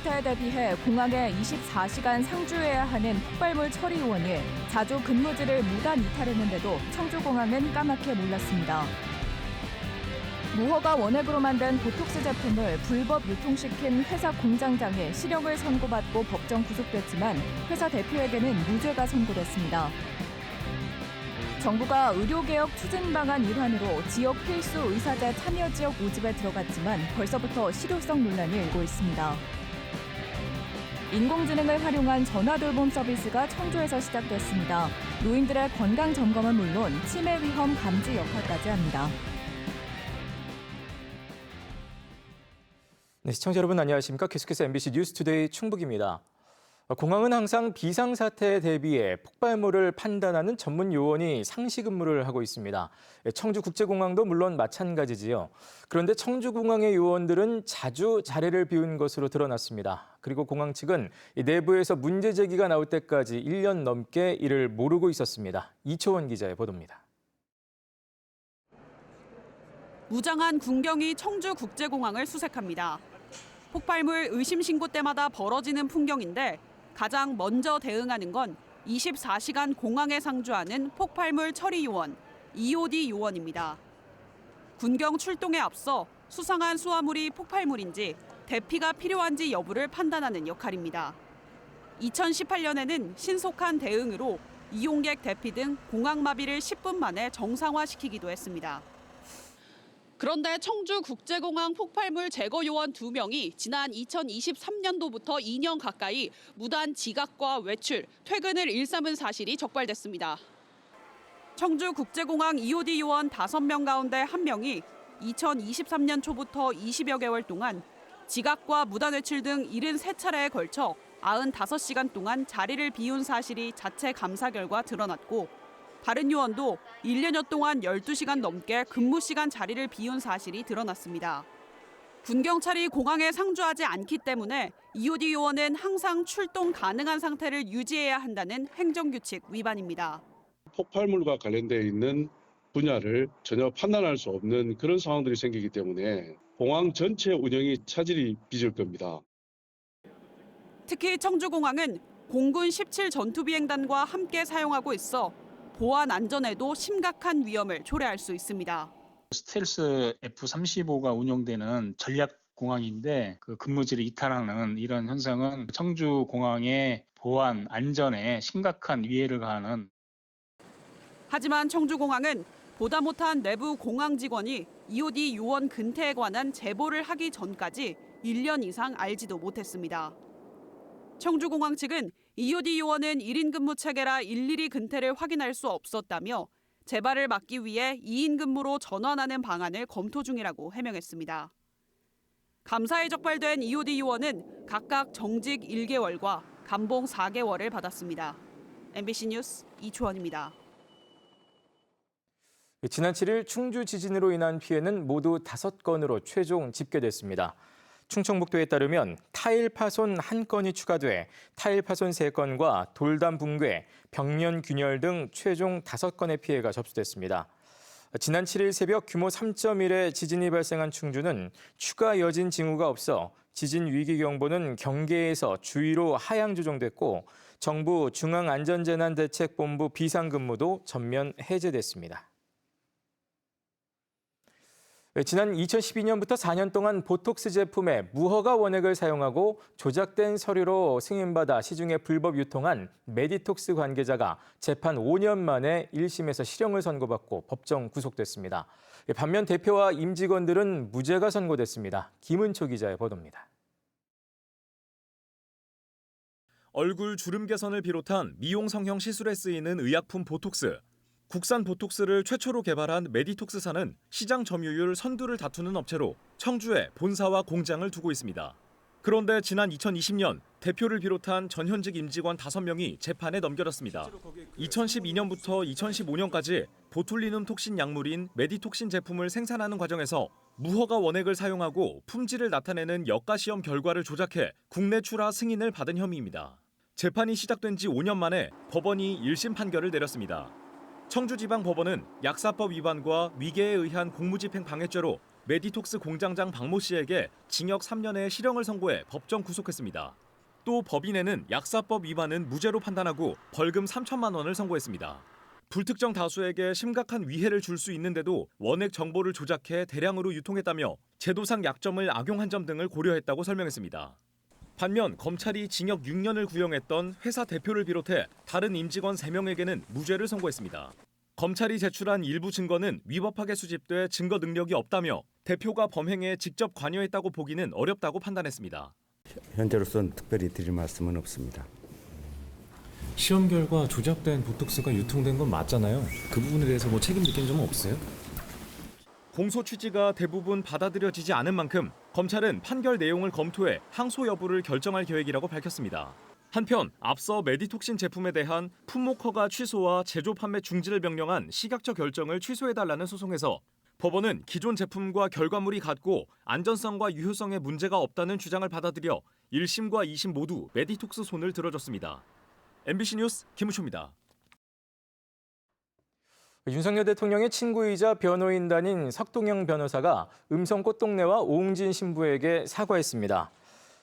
비상사태에 대비해 공항에 24시간 상주해야 하는 폭발물 처리 요원이 자주 근무지를 무단 이탈했는데도 청주공항은 까맣게 몰랐습니다. 무허가 원액으로 만든 보톡스 제품을 불법 유통시킨 회사 공장장이 실형을 선고받고 법정 구속됐지만 회사 대표에게는 무죄가 선고됐습니다. 정부가 의료개혁 추진 방안 일환으로 지역 필수 의사제 참여 지역 모집에 들어갔지만 벌써부터 실효성 논란이 일고 있습니다. 인공지능을 활용한 전화돌봄 서비스가 청주에서 시작됐습니다. 노인들의 건강 점검은 물론 치매 위험 감지 역할까지 합니다. 네, 시청자 여러분 안녕하십니까? 계속해서 MBC 뉴스투데이 충북입니다. 공항은 항상 비상사태에 대비해 폭발물을 판단하는 전문 요원이 상시 근무를 하고 있습니다. 청주국제공항도 물론 마찬가지지요. 그런데 청주공항의 요원들은 자주 자리를 비운 것으로 드러났습니다. 그리고 공항 측은 내부에서 문제 제기가 나올 때까지 1년 넘게 이를 모르고 있었습니다. 이초원 기자의 보도입니다. 무장한 군경이 청주국제공항을 수색합니다. 폭발물 의심 신고 때마다 벌어지는 풍경인데 가장 먼저 대응하는 건 24시간 공항에 상주하는 폭발물 처리 요원, EOD 요원입니다. 군경 출동에 앞서 수상한 수화물이 폭발물인지 대피가 필요한지 여부를 판단하는 역할입니다. 2018년에는 신속한 대응으로 이용객 대피 등 공항 마비를 10분 만에 정상화시키기도 했습니다. 그런데 청주국제공항 폭발물 제거 요원 2명이 지난 2023년도부터 2년 가까이 무단 지각과 외출, 퇴근을 일삼은 사실이 적발됐습니다. 청주국제공항 EOD 요원 5명 가운데 1명이 2023년 초부터 20여 개월 동안 지각과 무단 외출 등 73차례에 걸쳐 95시간 동안 자리를 비운 사실이 자체 감사 결과 드러났고 다른 요원도 1년여 동안 12시간 넘게 근무 시간 자리를 비운 사실이 드러났습니다. 군경찰이 공항에 상주하지 않기 때문에 EOD 요원은 항상 출동 가능한 상태를 유지해야 한다는 행정규칙 위반입니다. 폭발물과 관련되어 있는 분야를 전혀 판단할 수 없는 그런 상황들이 생기기 때문에 공항 전체 운영이 차질이 빚을 겁니다. 특히 청주공항은 공군 17 전투비행단과 함께 사용하고 있어 보안 안전에도 심각한 위험을 초래할 수 있습니다. 스텔스 F-35가 운용되는 전략 공항인데 그 근무지를 이탈하는 이런 현상은 청주 공항의 보안 안전에 심각한 위해를 가하는. 하지만 청주공항은 보다 못한 내부 공항 직원이 EOD 요원 근태에 관한 제보를 하기 전까지 1년 이상 알지도 못했습니다. 청주공항 측은 EOD 요원은 1인 근무 체계라 일일이 근태를 확인할 수 없었다며 재발을 막기 위해 2인 근무로 전환하는 방안을 검토 중이라고 해명했습니다. 감사에 적발된 EOD 요원은 각각 정직 1개월과 감봉 4개월을 받았습니다. MBC 뉴스 이초원입니다. 지난 7일 충주 지진으로 인한 피해는 모두 5건으로 최종 집계됐습니다. 충청북도에 따르면 타일 파손 1건이 추가돼 타일 파손 3건과 돌담 붕괴, 벽면 균열 등 최종 5건의 피해가 접수됐습니다. 지난 7일 새벽 규모 3.1의 지진이 발생한 충주는 추가 여진 징후가 없어 지진 위기경보는 경계에서 주위로 하향 조정됐고 정부 중앙안전재난대책본부 비상근무도 전면 해제됐습니다. 지난 2012년부터 4년 동안 보톡스 제품에 무허가 원액을 사용하고 조작된 서류로 승인받아 시중에 불법 유통한 메디톡스 관계자가 재판 5년 만에 1심에서 실형을 선고받고 법정 구속됐습니다. 반면 대표와 임직원들은 무죄가 선고됐습니다. 김은초 기자의 보도입니다. 얼굴 주름 개선을 비롯한 미용 성형 시술에 쓰이는 의약품 보톡스. 국산 보톡스를 최초로 개발한 메디톡스사는 시장 점유율 선두를 다투는 업체로 청주에 본사와 공장을 두고 있습니다. 그런데 지난 2020년 대표를 비롯한 전현직 임직원 5명이 재판에 넘겨졌습니다. 2012년부터 2015년까지 보툴리눔 톡신 약물인 메디톡신 제품을 생산하는 과정에서 무허가 원액을 사용하고 품질을 나타내는 역가 시험 결과를 조작해 국내 출하 승인을 받은 혐의입니다. 재판이 시작된 지 5년 만에 법원이 1심 판결을 내렸습니다. 청주지방법원은 약사법 위반과 위계에 의한 공무집행 방해죄로 메디톡스 공장장 박모 씨에게 징역 3년의 실형을 선고해 법정 구속했습니다. 또 법인에는 약사법 위반은 무죄로 판단하고 벌금 3천만 원을 선고했습니다. 불특정 다수에게 심각한 위해를 줄 수 있는데도 원액 정보를 조작해 대량으로 유통했다며 제도상 약점을 악용한 점 등을 고려했다고 설명했습니다. 반면 검찰이 징역 6년을 구형했던 회사 대표를 비롯해 다른 임직원 3명에게는 무죄를 선고했습니다. 검찰이 제출한 일부 증거는 위법하게 수집돼 증거 능력이 없다며 대표가 범행에 직접 관여했다고 보기는 어렵다고 판단했습니다. 현재로서는 특별히 드릴 말씀은 없습니다. 시험 결과 조작된 보톡스가 유통된 건 맞잖아요. 그 부분에 대해서 뭐 책임 느낀 점은 없어요? 공소 취지가 대부분 받아들여지지 않은 만큼 검찰은 판결 내용을 검토해 항소 여부를 결정할 계획이라고 밝혔습니다. 한편 앞서 메디톡신 제품에 대한 품목 허가 취소와 제조 판매 중지를 명령한 시각처 결정을 취소해달라는 소송에서 법원은 기존 제품과 결과물이 같고 안전성과 유효성에 문제가 없다는 주장을 받아들여 1심과 2심 모두 메디톡스 손을 들어줬습니다. MBC 뉴스 김우초입니다. 윤석열 대통령의 친구이자 변호인단인 석동현 변호사가 음성 꽃동네와 오웅진 신부에게 사과했습니다.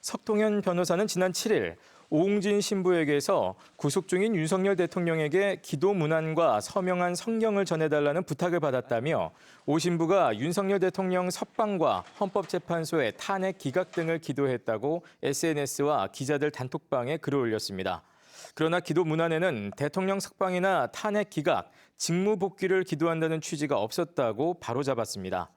석동현 변호사는 지난 7일 오웅진 신부에게서 구속 중인 윤석열 대통령에게 기도 문안과 서명한 성경을 전해달라는 부탁을 받았다며 오 신부가 윤석열 대통령 석방과 헌법재판소의 탄핵 기각 등을 기도했다고 SNS와 기자들 단톡방에 글을 올렸습니다. 그러나 기도 문안에는 대통령 석방이나 탄핵 기각, 직무 복귀를 기도한다는 취지가 없었다고 바로잡았습니다.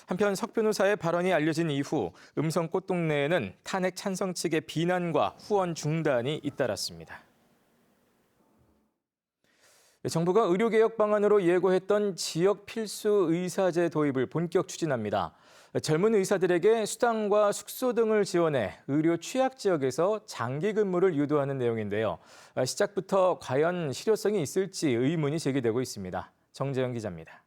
한편 석 변호사의 발언이 알려진 이후 음성 꽃동네에는 탄핵 찬성 측의 비난과 후원 중단이 잇따랐습니다. 정부가 의료개혁 방안으로 예고했던 지역 필수 의사제 도입을 본격 추진합니다. 젊은 의사들에게 수당과 숙소 등을 지원해 의료 취약 지역에서 장기 근무를 유도하는 내용인데요. 시작부터 과연 실효성이 있을지 의문이 제기되고 있습니다. 정재영 기자입니다.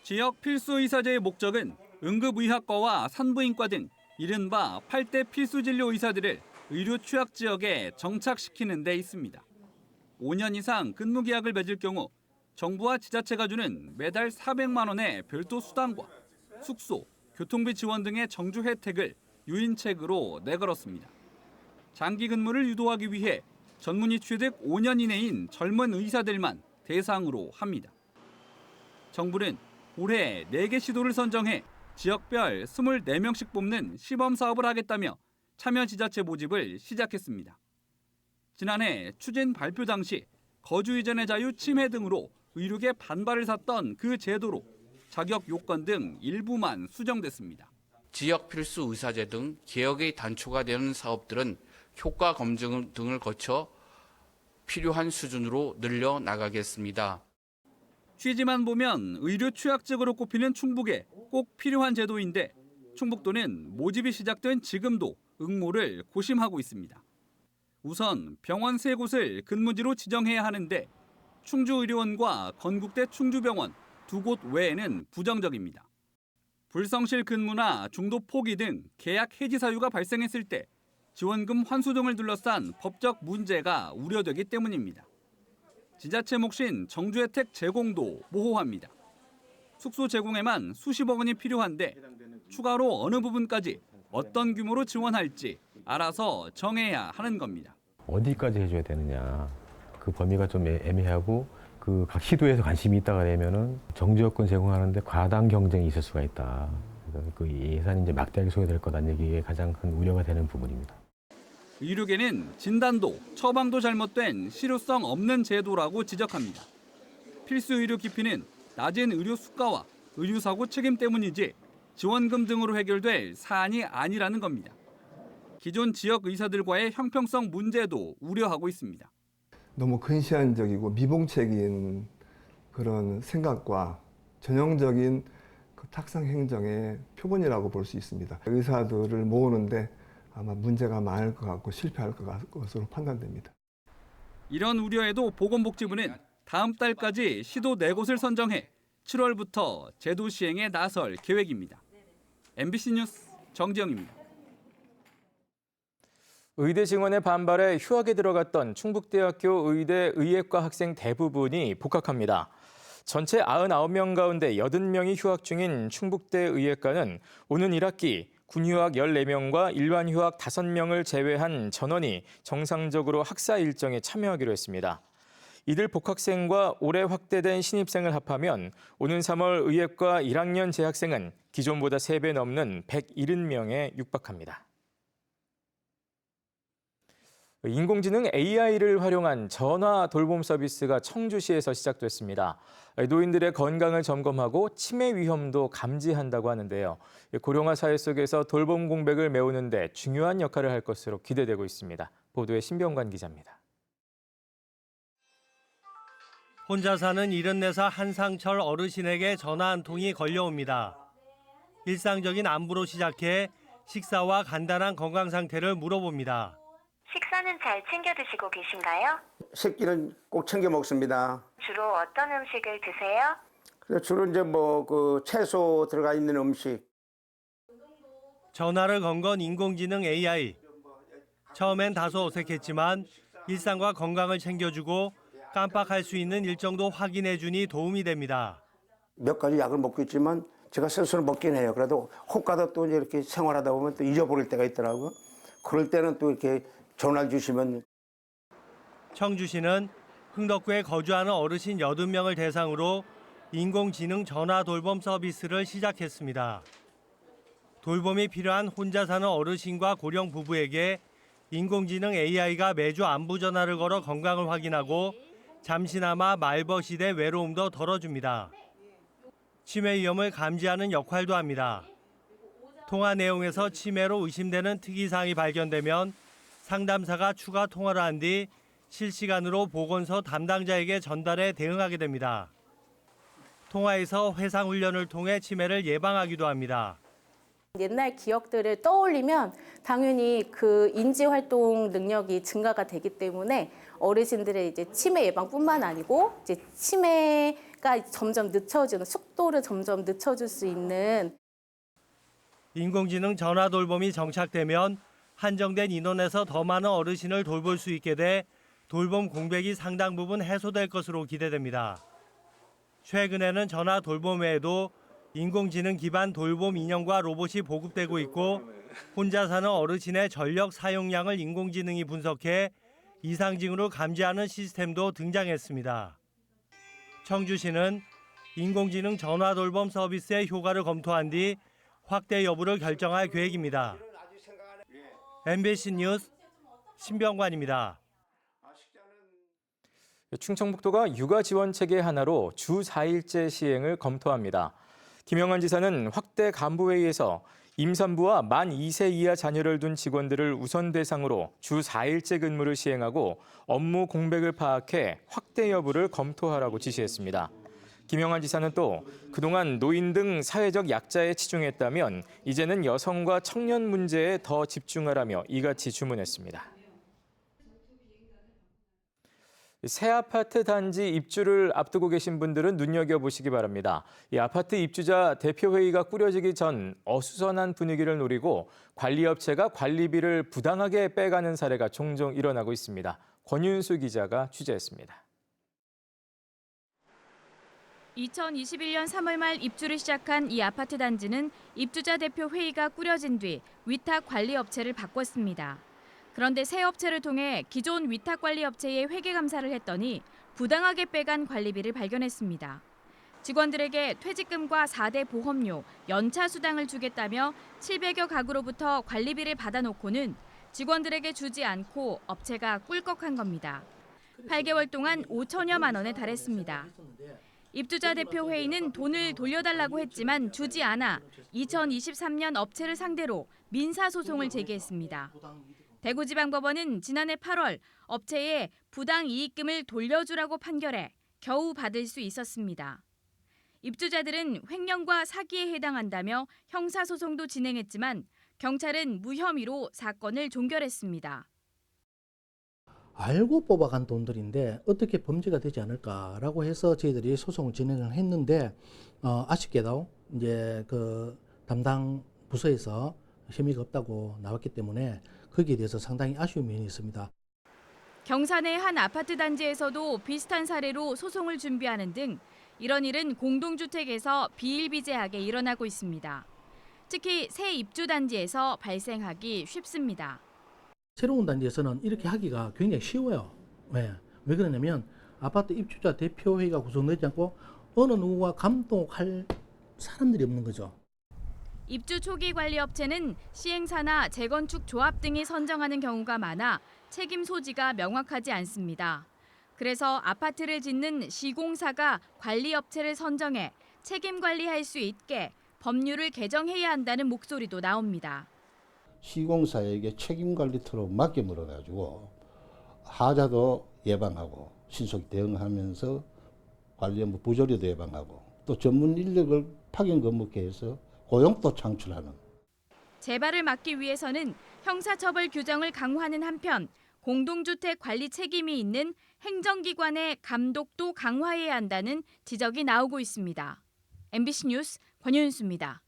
지역 필수 의사제의 목적은 응급의학과와 산부인과 등 이른바 8대 필수 진료 의사들을 의료 취약 지역에 정착시키는 데 있습니다. 5년 이상 근무 계약을 맺을 경우 정부와 지자체가 주는 매달 400만 원의 별도 수당과 숙소, 교통비 지원 등의 정주 혜택을 유인책으로 내걸었습니다. 장기 근무를 유도하기 위해 전문의 취득 5년 이내인 젊은 의사들만 대상으로 합니다. 정부는 올해 4개 시도를 선정해 지역별 24명씩 뽑는 시범 사업을 하겠다며 참여 지자체 모집을 시작했습니다. 지난해 추진 발표 당시 거주 이전의 자유 침해 등으로 의료계 반발을 샀던 그 제도로 자격 요건 등 일부만 수정됐습니다. 지역 필수 의사제 등 개혁의 단초가 되는 사업들은 효과 검증 등을 거쳐 필요한 수준으로 늘려 나가겠습니다. 취지만 보면 의료 취약직으로 꼽히는 충북에 꼭 필요한 제도인데 충북도는 모집이 시작된 지금도 응모를 고심하고 있습니다. 우선 병원 3곳을 근무지로 지정해야 하는데 충주의료원과 건국대 충주병원 2곳 외에는 부정적입니다. 불성실 근무나 중도 포기 등 계약 해지 사유가 발생했을 때 지원금 환수 등을 둘러싼 법적 문제가 우려되기 때문입니다. 지자체 몫인 정주 혜택 제공도 모호합니다. 숙소 제공에만 수십억 원이 필요한데 추가로 어느 부분까지 어떤 규모로 지원할지 알아서 정해야 하는 겁니다. 어디까지 해줘야 되느냐. 그 범위가 좀 애매하고 그 각 시도에서 관심이 있다가 되면은 정주 여건 제공하는데 과당 경쟁이 있을 수가 있다. 그래서 그 예산이 이제 막대하게 소요될 거다는 얘기에 가장 큰 우려가 되는 부분입니다. 의료계는 진단도, 처방도 잘못된 실효성 없는 제도라고 지적합니다. 필수 의료 기피는 낮은 의료 수가와 의료 사고 책임 때문이지 지원금 등으로 해결될 사안이 아니라는 겁니다. 기존 지역 의사들과의 형평성 문제도 우려하고 있습니다. 너무 근시안적이고 미봉책인 그런 생각과 전형적인 그 탁상 행정의 표본이라고 볼 수 있습니다. 의사들을 모으는데 아마 문제가 많을 것 같고 실패할 것으로 판단됩니다. 이런 우려에도 보건복지부는 다음 달까지 시도 4곳을 선정해 7월부터 제도 시행에 나설 계획입니다. MBC 뉴스 정지영입니다. 의대 증원에 반발해 휴학에 들어갔던 충북대학교 의대 의예과 학생 대부분이 복학합니다. 전체 99명 가운데 80명이 휴학 중인 충북대 의예과는 오는 1학기 군휴학 14명과 일반 휴학 5명을 제외한 전원이 정상적으로 학사 일정에 참여하기로 했습니다. 이들 복학생과 올해 확대된 신입생을 합하면 오는 3월 의예과 1학년 재학생은 기존보다 3배 넘는 170명에 육박합니다. 인공지능 AI를 활용한 전화 돌봄 서비스가 청주시에서 시작됐습니다. 노인들의 건강을 점검하고 치매 위험도 감지한다고 하는데요. 고령화 사회 속에서 돌봄 공백을 메우는 데 중요한 역할을 할 것으로 기대되고 있습니다. 보도에 신병관 기자입니다. 혼자 사는 74살 한상철 어르신에게 전화 한 통이 걸려옵니다. 일상적인 안부로 시작해 식사와 간단한 건강 상태를 물어봅니다. 식사는 잘 챙겨 드시고 계신가요? 새끼는 꼭 챙겨 먹습니다. 주로 어떤 음식을 드세요? 주로 이제 채소 들어가 있는 음식. 전화를 건 건 인공지능 AI. 처음엔 다소 어색했지만 일상과 건강을 챙겨주고 깜빡할 수 있는 일정도 확인해주니 도움이 됩니다. 몇 가지 약을 먹고 있지만 제가 스스로 먹긴 해요. 그래도 혹가다 또 이렇게 생활하다 보면 또 잊어버릴 때가 있더라고요. 그럴 때는 또 이렇게 전화를 주시면. 청주시는 흥덕구에 거주하는 어르신 80명을 대상으로 인공지능 전화 돌봄 서비스를 시작했습니다. 돌봄이 필요한 혼자 사는 어르신과 고령 부부에게 인공지능 AI가 매주 안부 전화를 걸어 건강을 확인하고 잠시나마 말벗이돼 외로움도 덜어줍니다. 치매 위험을 감지하는 역할도 합니다. 통화 내용에서 치매로 의심되는 특이사항이 발견되면 상담사가 추가 통화를 한 뒤 실시간으로 보건소 담당자에게 전달해 대응하게 됩니다. 통화에서 회상 훈련을 통해 치매를 예방하기도 합니다. 옛날 기억들을 떠올리면 당연히 그 인지 활동 능력이 증가가 되기 때문에 어르신들의 이제 치매 예방뿐만 아니고 이제 치매가 점점 늦춰지는 속도를 점점 늦춰줄 수 있는 인공지능 전화 돌봄이 정착되면 한정된 인원에서 더 많은 어르신을 돌볼 수 있게 돼 돌봄 공백이 상당 부분 해소될 것으로 기대됩니다. 최근에는 전화 돌봄 외에도 인공지능 기반 돌봄 인형과 로봇이 보급되고 있고 혼자 사는 어르신의 전력 사용량을 인공지능이 분석해 이상징후를 감지하는 시스템도 등장했습니다. 청주시는 인공지능 전화 돌봄 서비스의 효과를 검토한 뒤 확대 여부를 결정할 계획입니다. MBC 뉴스 신병관입니다. 충청북도가 육아 지원 체계 하나로 주 4일제 시행을 검토합니다. 김영환 지사는 확대 간부회의에서 임산부와 만 2세 이하 자녀를 둔 직원들을 우선 대상으로 주 4일제 근무를 시행하고 업무 공백을 파악해 확대 여부를 검토하라고 지시했습니다. 김영환 지사는 또 그동안 노인 등 사회적 약자에 치중했다면 이제는 여성과 청년 문제에 더 집중하라며 이같이 주문했습니다. 새 아파트 단지 입주를 앞두고 계신 분들은 눈여겨보시기 바랍니다. 이 아파트 입주자 대표회의가 꾸려지기 전 어수선한 분위기를 노리고 관리업체가 관리비를 부당하게 빼가는 사례가 종종 일어나고 있습니다. 권윤수 기자가 취재했습니다. 2021년 3월 말 입주를 시작한 이 아파트 단지는 입주자 대표 회의가 꾸려진 뒤 위탁 관리업체를 바꿨습니다. 그런데 새 업체를 통해 기존 위탁 관리업체의 회계 감사를 했더니 부당하게 빼간 관리비를 발견했습니다. 직원들에게 퇴직금과 4대 보험료, 연차 수당을 주겠다며 700여 가구로부터 관리비를 받아놓고는 직원들에게 주지 않고 업체가 꿀꺽한 겁니다. 8개월 동안 5천여만 원에 달했습니다. 입주자 대표 회의는 돈을 돌려달라고 했지만 주지 않아 2023년 업체를 상대로 민사소송을 제기했습니다. 대구지방법원은 지난해 8월 업체에 부당 이익금을 돌려주라고 판결해 겨우 받을 수 있었습니다. 입주자들은 횡령과 사기에 해당한다며 형사소송도 진행했지만 경찰은 무혐의로 사건을 종결했습니다. 알고 뽑아간 돈들인데 어떻게 범죄가 되지 않을까라고 해서 저희들이 소송을 진행을 했는데 아쉽게도 이제 그 담당 부서에서 혐의가 없다고 나왔기 때문에 거기에 대해서 상당히 아쉬운 면이 있습니다. 경산의 한 아파트 단지에서도 비슷한 사례로 소송을 준비하는 등 이런 일은 공동주택에서 비일비재하게 일어나고 있습니다. 특히 새 입주 단지에서 발생하기 쉽습니다. 새로운 단지에서는 이렇게 하기가 굉장히 쉬워요. 왜 그러냐면 아파트 입주자 대표회의가 구성되지 않고 어느 누구가 감독할 사람들이 없는 거죠. 입주 초기 관리 업체는 시행사나 재건축 조합 등이 선정하는 경우가 많아 책임 소지가 명확하지 않습니다. 그래서 아파트를 짓는 시공사가 관리 업체를 선정해 책임 관리할 수 있게 법률을 개정해야 한다는 목소리도 나옵니다. 시공사에게 책임관리토로 맡겨물어가지고 하자도 예방하고 신속 대응하면서 관리 업무 부조리도 예방하고 또 전문 인력을 파견 근무케 해서 고용도 창출하는. 재발을 막기 위해서는 형사처벌 규정을 강화하는 한편 공동주택 관리 책임이 있는 행정기관의 감독도 강화해야 한다는 지적이 나오고 있습니다. MBC 뉴스 권윤수입니다.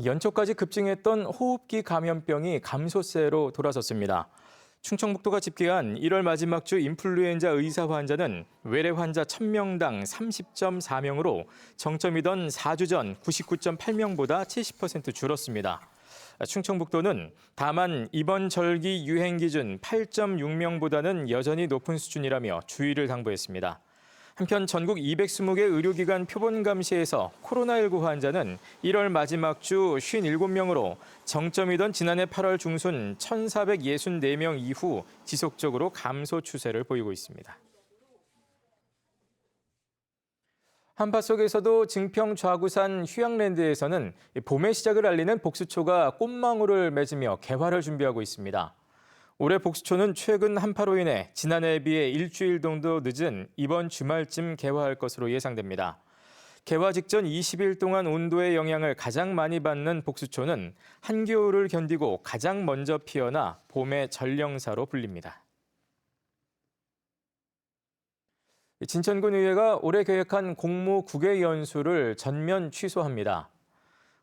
연초까지 급증했던 호흡기 감염병이 감소세로 돌아섰습니다. 충청북도가 집계한 1월 마지막 주 인플루엔자 의사 환자는 외래 환자 1000명당 30.4명으로 정점이던 4주 전 99.8명보다 70% 줄었습니다. 충청북도는 다만 이번 절기 유행 기준 8.6명보다는 여전히 높은 수준이라며 주의를 당부했습니다. 한편 전국 220개 의료기관 표본 감시에서 코로나19 환자는 1월 마지막 주 57명으로 정점이던 지난해 8월 중순 1,464명 이후 지속적으로 감소 추세를 보이고 있습니다. 한파 속에서도 증평 좌구산 휴양랜드에서는 봄의 시작을 알리는 복수초가 꽃망울을 맺으며 개화를 준비하고 있습니다. 올해 복수초는 최근 한파로 인해 지난해에 비해 일주일 정도 늦은 이번 주말쯤 개화할 것으로 예상됩니다. 개화 직전 20일 동안 온도의 영향을 가장 많이 받는 복수초는 한겨울을 견디고 가장 먼저 피어나 봄의 전령사로 불립니다. 진천군 의회가 올해 계획한 공무 9개 연수를 전면 취소합니다.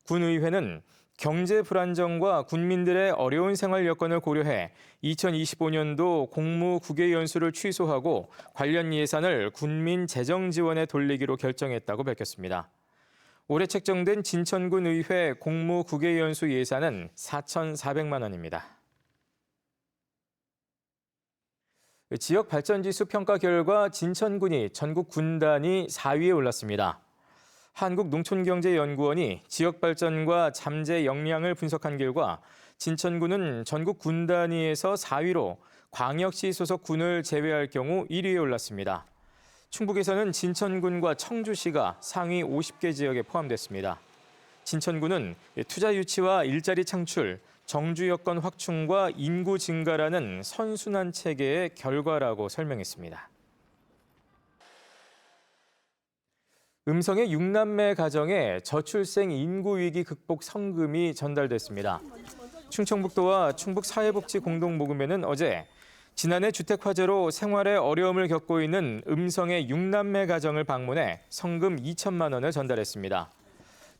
군의회는 경제 불안정과 군민들의 어려운 생활 여건을 고려해 2025년도 공무 9개 연수를 취소하고 관련 예산을 군민 재정 지원에 돌리기로 결정했다고 밝혔습니다. 올해 책정된 진천군 의회 공무 9개 연수 예산은 4,400만 원입니다. 지역 발전 지수 평가 결과 진천군이 전국 군단위 4위에 올랐습니다. 한국농촌경제연구원이 지역 발전과 잠재 역량을 분석한 결과 진천군은 전국 군 단위에서 4위로 광역시 소속 군을 제외할 경우 1위에 올랐습니다. 충북에서는 진천군과 청주시가 상위 50개 지역에 포함됐습니다. 진천군은 투자 유치와 일자리 창출, 정주 여건 확충과 인구 증가라는 선순환 체계의 결과라고 설명했습니다. 음성의 6남매 가정에 저출생 인구 위기 극복 성금이 전달됐습니다. 충청북도와 충북사회복지공동모금회는 어제 지난해 주택 화재로 생활에 어려움을 겪고 있는 음성의 6남매 가정을 방문해 성금 2천만 원을 전달했습니다.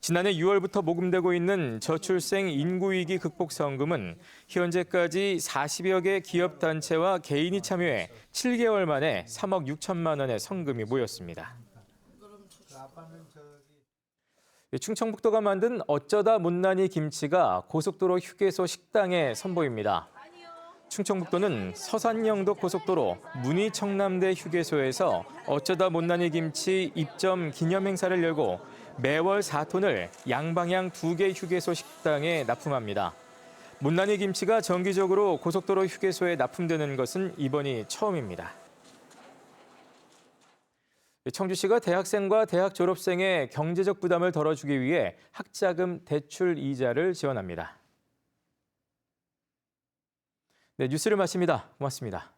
지난해 6월부터 모금되고 있는 저출생 인구 위기 극복 성금은 현재까지 40여 개 기업 단체와 개인이 참여해 7개월 만에 3억 6천만 원의 성금이 모였습니다. 충청북도가 만든 어쩌다 못난이 김치가 고속도로 휴게소 식당에 선보입니다. 충청북도는 서산영도 고속도로 문의청남대 휴게소에서 어쩌다 못난이 김치 입점 기념 행사를 열고 매월 4톤을 양방향 2개 휴게소 식당에 납품합니다. 못난이 김치가 정기적으로 고속도로 휴게소에 납품되는 것은 이번이 처음입니다. 청주시가 대학생과 대학 졸업생의 경제적 부담을 덜어주기 위해 학자금 대출 이자를 지원합니다. 네, 뉴스를 마칩니다. 고맙습니다.